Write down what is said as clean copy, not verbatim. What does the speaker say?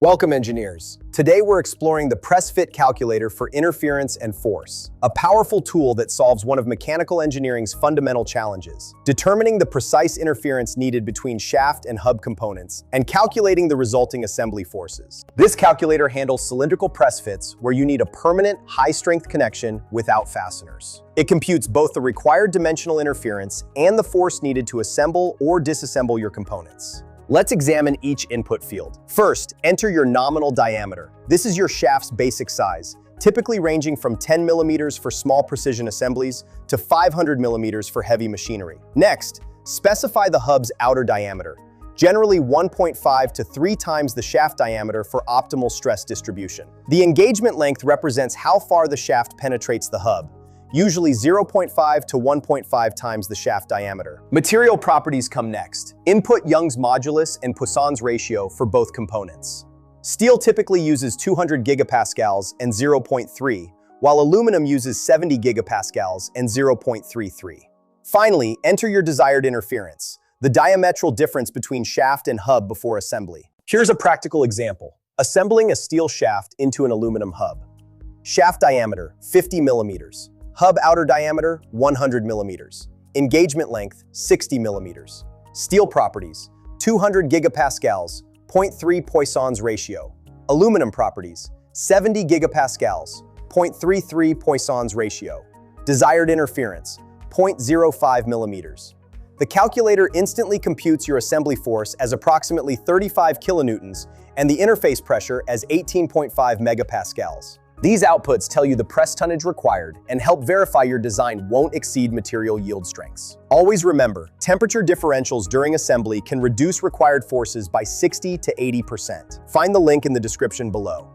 Welcome, engineers. Today we're exploring the press-fit calculator for interference and force, a powerful tool that solves one of mechanical engineering's fundamental challenges, determining the precise interference needed between shaft and hub components and calculating the resulting assembly forces. This calculator handles cylindrical press fits where you need a permanent, high-strength connection without fasteners. It computes both the required dimensional interference and the force needed to assemble or disassemble your components. Let's examine each input field. First, enter your nominal diameter. This is your shaft's basic size, typically ranging from 10 millimeters for small precision assemblies to 500 millimeters for heavy machinery. Next, specify the hub's outer diameter, generally 1.5 to 3 times the shaft diameter for optimal stress distribution. The engagement length represents how far the shaft penetrates the hub, usually 0.5 to 1.5 times the shaft diameter. Material properties come next. Input Young's modulus and Poisson's ratio for both components. Steel typically uses 200 gigapascals and 0.3, while aluminum uses 70 gigapascals and 0.33. Finally, enter your desired interference, the diametral difference between shaft and hub before assembly. Here's a practical example. Assembling a steel shaft into an aluminum hub. Shaft diameter, 50 millimeters. Hub outer diameter, 100 millimeters. Engagement length, 60 millimeters. Steel properties, 200 gigapascals, 0.3 Poisson's ratio. Aluminum properties, 70 gigapascals, 0.33 Poisson's ratio. Desired interference, 0.05 millimeters. The calculator instantly computes your assembly force as approximately 35 kilonewtons and the interface pressure as 18.5 megapascals. These outputs tell you the press tonnage required and help verify your design won't exceed material yield strengths. Always remember, temperature differentials during assembly can reduce required forces by 60 to 80%. Find the link in the description below.